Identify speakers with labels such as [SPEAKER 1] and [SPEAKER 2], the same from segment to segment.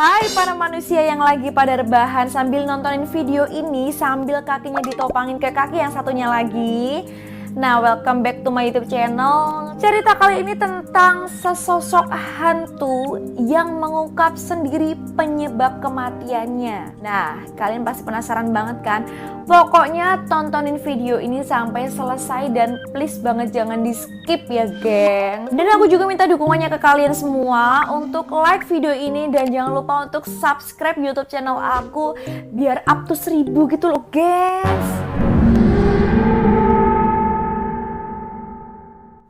[SPEAKER 1] Hai para manusia yang lagi pada rebahan sambil nontonin video ini sambil kakinya ditopangin ke kaki yang satunya lagi. Nah, welcome back to my YouTube channel. Cerita kali ini tentang sesosok hantu yang mengungkap sendiri penyebab kematiannya. Nah, kalian pasti penasaran banget kan? Pokoknya tontonin video ini sampai selesai dan please banget jangan di skip ya geng. Dan aku juga minta dukungannya ke kalian semua untuk like video ini dan jangan lupa untuk subscribe YouTube channel aku biar up to 1000 gitu loh guys.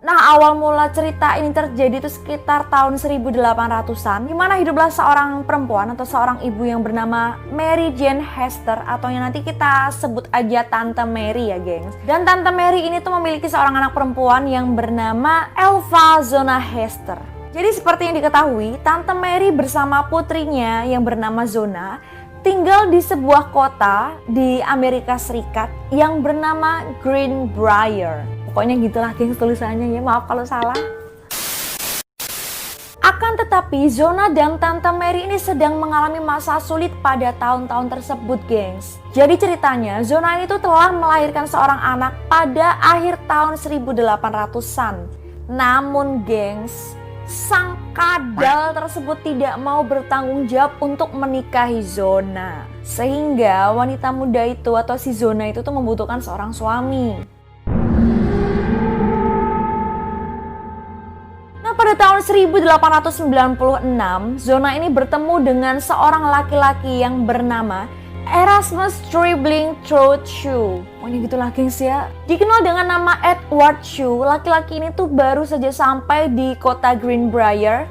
[SPEAKER 1] Nah, awal mula cerita ini terjadi itu sekitar tahun 1800-an, di mana hiduplah seorang perempuan atau seorang ibu yang bernama Mary Jane Hester, atau yang nanti kita sebut aja Tante Mary ya gengs. Dan Tante Mary ini tuh memiliki seorang anak perempuan yang bernama Elva Zona Hester. Jadi seperti yang diketahui, Tante Mary bersama putrinya yang bernama Zona tinggal di sebuah kota di Amerika Serikat yang bernama Greenbrier. Pokoknya gitulah gengs tulisannya ya, maaf kalau salah. Akan tetapi Zona dan Tante Mary ini sedang mengalami masa sulit pada tahun-tahun tersebut gengs. Jadi ceritanya Zona ini tuh telah melahirkan seorang anak pada akhir tahun 1800-an. Namun gengs, sang kadal tersebut tidak mau bertanggung jawab untuk menikahi Zona. Sehingga wanita muda itu atau si Zona itu tuh membutuhkan seorang suami. Pada tahun 1896, Zona ini bertemu dengan seorang laki-laki yang bernama Erasmus Stribling Trochu. Pokoknya gitulah gengs ya. Dikenal dengan nama Edward Shue, laki-laki ini tuh baru saja sampai di kota Greenbrier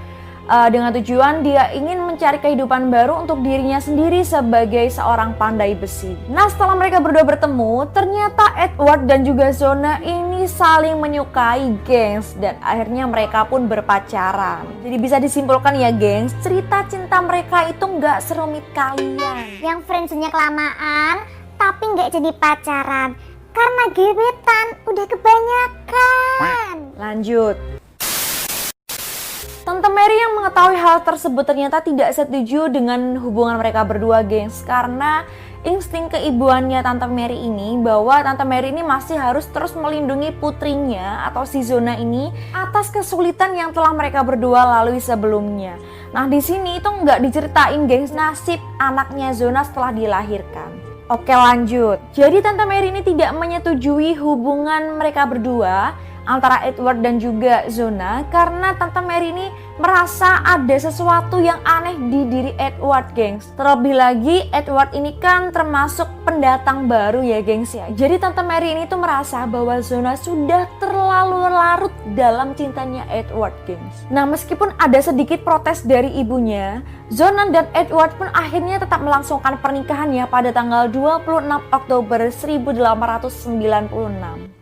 [SPEAKER 1] dengan tujuan dia ingin mencari kehidupan baru untuk dirinya sendiri sebagai seorang pandai besi. Nah, setelah mereka berdua bertemu, ternyata Edward dan juga Zona ini saling menyukai gengs, dan akhirnya mereka pun berpacaran. Jadi bisa disimpulkan ya gengs, cerita cinta mereka itu nggak serumit kalian
[SPEAKER 2] yang friendzone-nya kelamaan tapi nggak jadi pacaran karena gebetan udah kebanyakan.
[SPEAKER 1] Lanjut. Tante Mary yang mengetahui hal tersebut ternyata tidak setuju dengan hubungan mereka berdua gengs, karena insting keibuannya Tante Mary ini bahwa Tante Mary ini masih harus terus melindungi putrinya atau si Zona ini atas kesulitan yang telah mereka berdua lalui sebelumnya. Nah, di sini itu nggak diceritain gengs nasib anaknya Zona setelah dilahirkan. Oke, lanjut. Jadi Tante Mary ini tidak menyetujui hubungan mereka berdua antara Edward dan juga Zona karena Tante Mary ini merasa ada sesuatu yang aneh di diri Edward gengs. Terlebih lagi Edward ini kan termasuk pendatang baru ya gengs ya. Jadi Tante Mary ini tuh merasa bahwa Zona sudah terlalu larut dalam cintanya Edward gengs. Nah, meskipun ada sedikit protes dari ibunya, Zona dan Edward pun akhirnya tetap melangsungkan pernikahannya pada tanggal 26 Oktober 1896.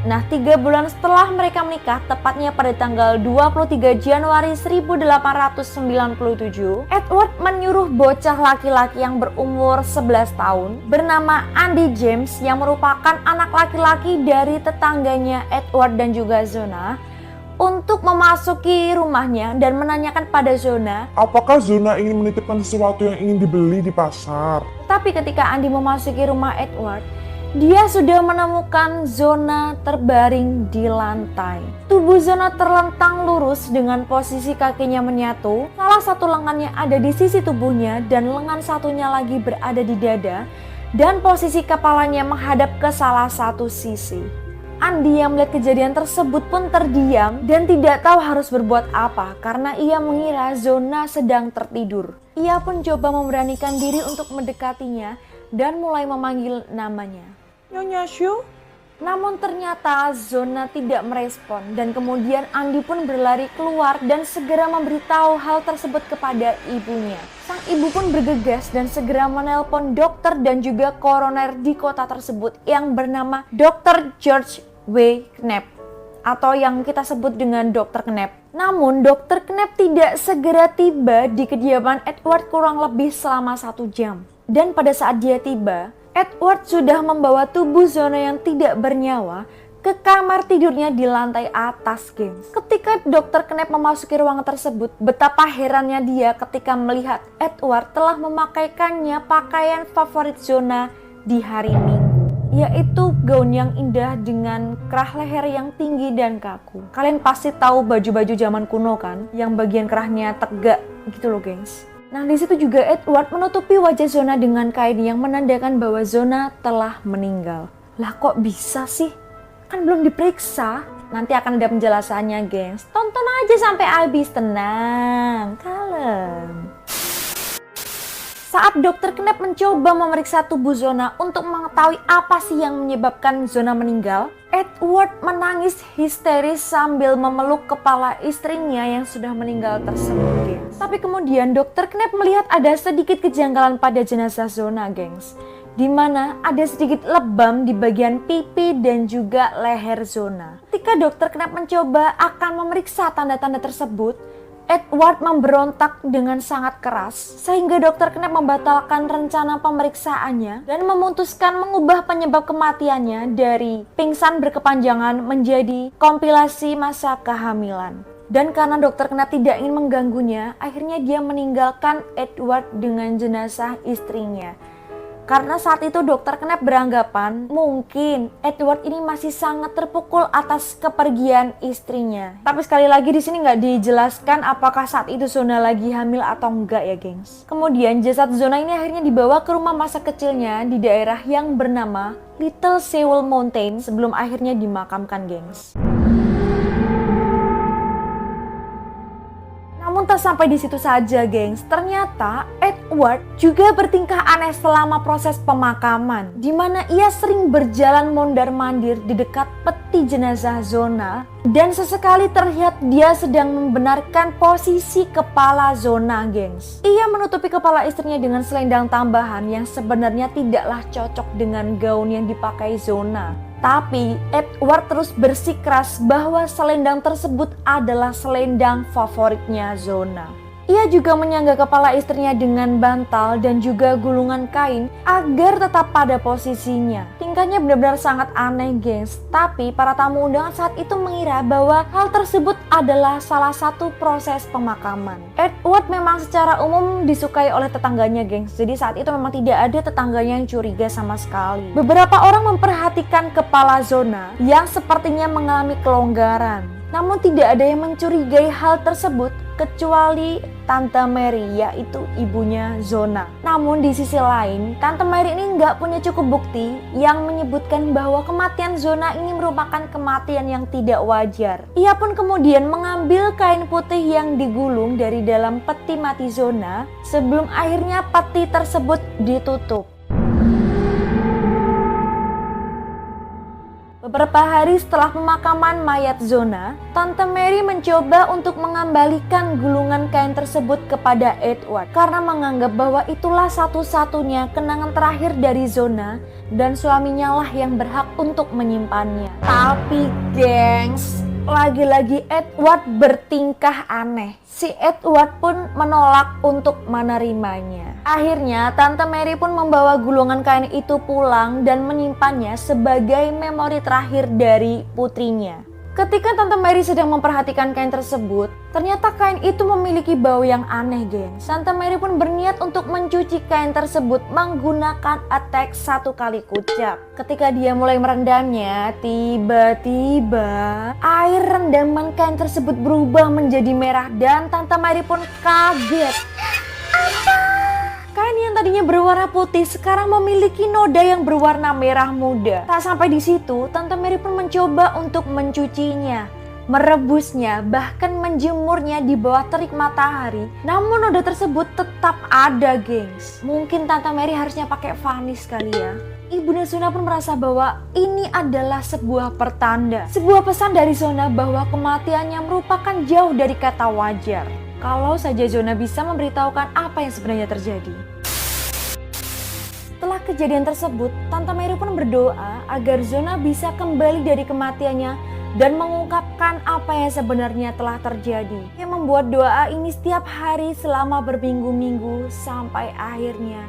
[SPEAKER 1] Nah, 3 bulan setelah mereka menikah, tepatnya pada tanggal 23 Januari 1897, Edward menyuruh bocah laki-laki yang berumur 11 tahun bernama Andy James yang merupakan anak laki-laki dari tetangganya Edward dan juga Zona untuk memasuki rumahnya dan menanyakan pada Zona,
[SPEAKER 3] apakah Zona ingin menitipkan sesuatu yang ingin dibeli di pasar?
[SPEAKER 1] Tapi ketika Andy memasuki rumah Edward, dia sudah menemukan Zona terbaring di lantai. Tubuh Zona terlentang lurus dengan posisi kakinya menyatu. Salah satu lengannya ada di sisi tubuhnya dan lengan satunya lagi berada di dada. Dan posisi kepalanya menghadap ke salah satu sisi. Andy yang melihat kejadian tersebut pun terdiam dan tidak tahu harus berbuat apa karena ia mengira Zona sedang tertidur. Ia pun coba memberanikan diri untuk mendekatinya dan mulai memanggil namanya.
[SPEAKER 3] Nyonya Shue?
[SPEAKER 1] Namun ternyata Zona tidak merespon dan kemudian Andy pun berlari keluar dan segera memberitahu hal tersebut kepada ibunya. Sang ibu pun bergegas dan segera menelpon dokter dan juga koroner di kota tersebut yang bernama Dr. George W. Knapp atau yang kita sebut dengan Dr. Knapp. Namun Dr. Knapp tidak segera tiba di kediaman Edward kurang lebih selama 1 jam. Dan pada saat dia tiba, Edward sudah membawa tubuh Zona yang tidak bernyawa ke kamar tidurnya di lantai atas, gengs. Ketika Dr. Knapp memasuki ruangan tersebut, betapa herannya dia ketika melihat Edward telah memakaikannya pakaian favorit Zona di hari Minggu, yaitu gaun yang indah dengan kerah leher yang tinggi dan kaku. Kalian pasti tahu baju-baju zaman kuno kan, yang bagian kerahnya tegak gitu loh, gengs. Nah, di situ juga Edward menutupi wajah Zona dengan kain yang menandakan bahwa Zona telah meninggal. Lah kok bisa sih? Kan belum diperiksa. Nanti akan ada penjelasannya, gengs. Tonton aja sampai habis, tenang, kalem. Saat Dr. Knapp mencoba memeriksa tubuh Zona untuk mengetahui apa sih yang menyebabkan Zona meninggal, Edward menangis histeris sambil memeluk kepala istrinya yang sudah meninggal tersebut, gengs. Tapi kemudian Dr. Knapp melihat ada sedikit kejanggalan pada jenazah Zona, gengs, di mana ada sedikit lebam di bagian pipi dan juga leher Zona. Ketika Dr. Knapp mencoba akan memeriksa tanda-tanda tersebut, Edward memberontak dengan sangat keras sehingga Dr. Knapp membatalkan rencana pemeriksaannya dan memutuskan mengubah penyebab kematiannya dari pingsan berkepanjangan menjadi kompilasi masa kehamilan. Dan karena Dr. Knapp tidak ingin mengganggunya, akhirnya dia meninggalkan Edward dengan jenazah istrinya. Karena saat itu Dr. Knapp beranggapan mungkin Edward ini masih sangat terpukul atas kepergian istrinya. Tapi sekali lagi di sini nggak dijelaskan apakah saat itu Zona lagi hamil atau enggak ya, gengs. Kemudian jasad Zona ini akhirnya dibawa ke rumah masa kecilnya di daerah yang bernama Little Sewell Mountain sebelum akhirnya dimakamkan, gengs. Namun tak sampai di situ saja, gengs. Ternyata Edward juga bertingkah aneh selama proses pemakaman, di mana ia sering berjalan mondar-mandir di dekat peti jenazah Zona dan sesekali terlihat dia sedang membenarkan posisi kepala Zona, gengs. Ia menutupi kepala istrinya dengan selendang tambahan yang sebenarnya tidaklah cocok dengan gaun yang dipakai Zona. Tapi Edward terus bersikeras bahwa selendang tersebut adalah selendang favoritnya Zona. Ia juga menyangga kepala istrinya dengan bantal dan juga gulungan kain agar tetap pada posisinya. Tingkahnya benar-benar sangat aneh, gengs. Tapi para tamu undangan saat itu mengira bahwa hal tersebut adalah salah satu proses pemakaman. Edward memang secara umum disukai oleh tetangganya, gengs. Jadi saat itu memang tidak ada tetangganya yang curiga sama sekali. Beberapa orang memperhatikan kepala Zona yang sepertinya mengalami kelonggaran. Namun tidak ada yang mencurigai hal tersebut kecuali Tante Mary, yaitu ibunya Zona. Namun di sisi lain, Tante Mary ini nggak punya cukup bukti yang menyebutkan bahwa kematian Zona ini merupakan kematian yang tidak wajar. Ia pun kemudian mengambil kain putih yang digulung dari dalam peti mati Zona sebelum akhirnya peti tersebut ditutup. Beberapa hari setelah pemakaman mayat Zona, Tante Mary mencoba untuk mengembalikan gulungan kain tersebut kepada Edward karena menganggap bahwa itulah satu-satunya kenangan terakhir dari Zona dan suaminya lah yang berhak untuk menyimpannya. Tapi gengs, lagi-lagi Edward bertingkah aneh. Si Edward pun menolak untuk menerimanya. Akhirnya Tante Mary pun membawa gulungan kain itu pulang dan menyimpannya sebagai memori terakhir dari putrinya. Ketika Tante Mary sedang memperhatikan kain tersebut, ternyata kain itu memiliki bau yang aneh, gengs. Tante Mary pun berniat untuk mencuci kain tersebut menggunakan attack 1 kali kucap. Ketika dia mulai merendamnya, tiba-tiba air rendaman kain tersebut berubah menjadi merah dan Tante Mary pun kaget. Kain yang tadinya berwarna putih sekarang memiliki noda yang berwarna merah muda. Tak sampai di situ, Tante Mary pun mencoba untuk mencucinya, merebusnya, bahkan menjemurnya di bawah terik matahari. Namun noda tersebut tetap ada, gengs. Mungkin Tante Mary harusnya pakai vanis kali ya. Ibunda Zona pun merasa bahwa ini adalah sebuah pertanda, sebuah pesan dari Zona bahwa kematiannya merupakan jauh dari kata wajar. Kalau saja Zona bisa memberitahukan apa yang sebenarnya terjadi. Setelah kejadian tersebut, Tante Mary pun berdoa agar Zona bisa kembali dari kematiannya dan mengungkapkan apa yang sebenarnya telah terjadi. Ia membuat doa ini setiap hari selama berminggu-minggu sampai akhirnya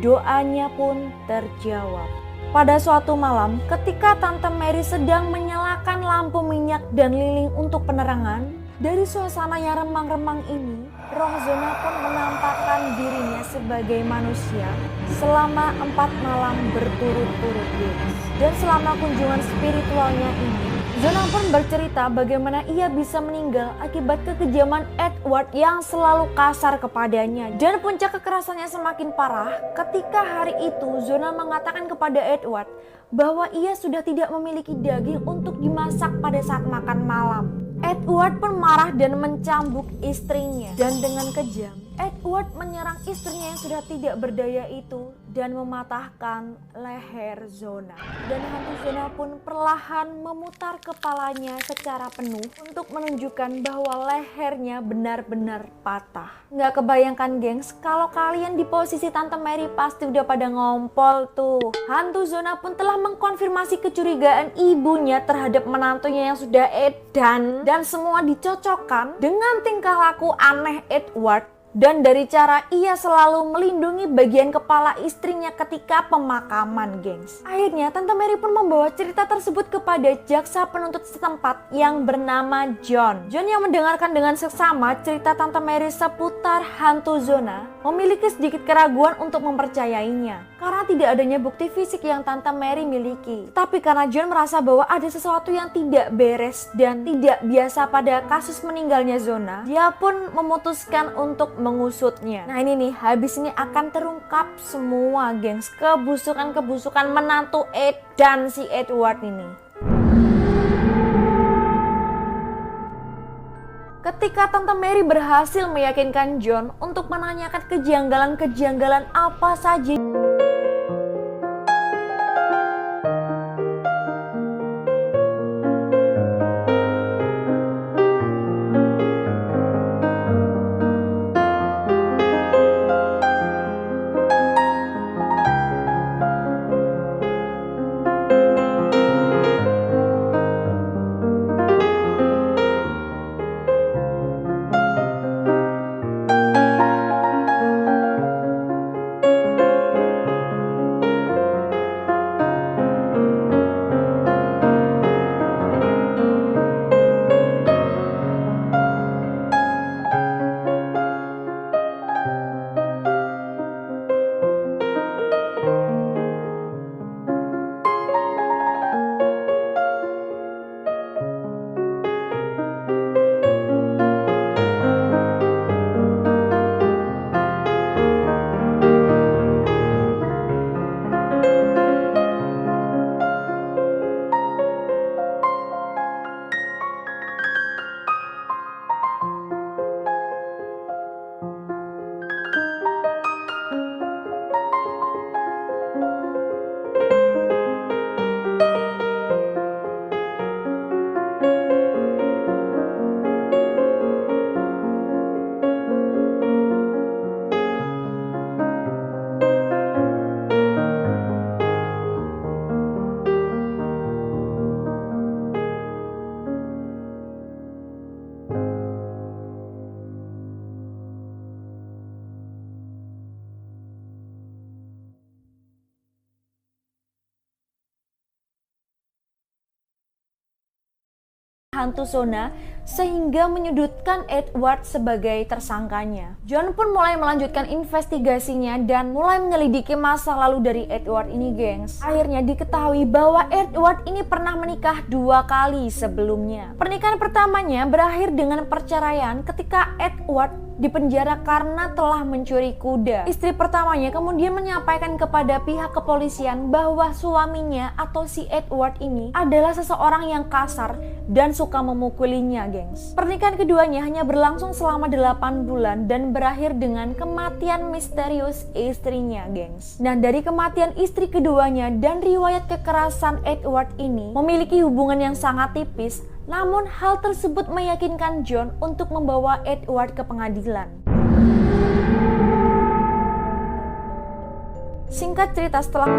[SPEAKER 1] doanya pun terjawab. Pada suatu malam, ketika Tante Mary sedang menyalakan lampu minyak dan lilin untuk penerangan, dari suasana yang remang-remang ini, roh Zona pun menampakkan dirinya sebagai manusia selama 4 malam berturut-turut, guys. Dan selama kunjungan spiritualnya ini, Zona pun bercerita bagaimana ia bisa meninggal akibat kekejaman Edward yang selalu kasar kepadanya. Dan puncak kekerasannya semakin parah ketika hari itu Zona mengatakan kepada Edward bahwa ia sudah tidak memiliki daging untuk dimasak pada saat makan malam. Edward pun marah dan mencambuk istrinya. Dan dengan kejam, Edward menyerang istrinya yang sudah tidak berdaya itu dan mematahkan leher Zona. Dan hantu Zona pun perlahan memutar kepalanya secara penuh untuk menunjukkan bahwa lehernya benar-benar patah. Nggak kebayangkan gengs, kalau kalian di posisi Tante Mary pasti udah pada ngompol tuh. Hantu Zona pun telah mengkonfirmasi kecurigaan ibunya terhadap menantunya yang sudah edan. Dan semua dicocokkan dengan tingkah laku aneh Edward. Dan dari cara ia selalu melindungi bagian kepala istrinya ketika pemakaman, gengs. Akhirnya Tante Mary pun membawa cerita tersebut kepada jaksa penuntut setempat yang bernama John. John yang mendengarkan dengan seksama cerita Tante Mary seputar hantu Zona memiliki sedikit keraguan untuk mempercayainya karena tidak adanya bukti fisik yang Tante Mary miliki. Tapi karena John merasa bahwa ada sesuatu yang tidak beres dan tidak biasa pada kasus meninggalnya Zona, dia pun memutuskan untuk mengusutnya. Nah ini nih, habis ini akan terungkap semua, gengs, kebusukan-kebusukan menantu dan si Edward ini. Ketika Tante Mary berhasil meyakinkan John untuk menanyakan kejanggalan-kejanggalan apa saja hantu Zona sehingga menyudutkan Edward sebagai tersangkanya. John pun mulai melanjutkan investigasinya dan mulai menyelidiki masa lalu dari Edward ini, gengs. Akhirnya diketahui bahwa Edward ini pernah menikah 2 kali sebelumnya. Pernikahan pertamanya berakhir dengan perceraian ketika Edward dipenjara karena telah mencuri kuda. Istri pertamanya kemudian menyampaikan kepada pihak kepolisian bahwa suaminya atau si Edward ini adalah seseorang yang kasar dan suka memukulinya, gengs. Pernikahan keduanya hanya berlangsung selama 8 bulan dan berakhir dengan kematian misterius istrinya, gengs. Nah, dari kematian istri keduanya dan riwayat kekerasan Edward ini memiliki hubungan yang sangat tipis. Namun hal tersebut meyakinkan John untuk membawa Edward ke pengadilan. Singkat cerita, setelah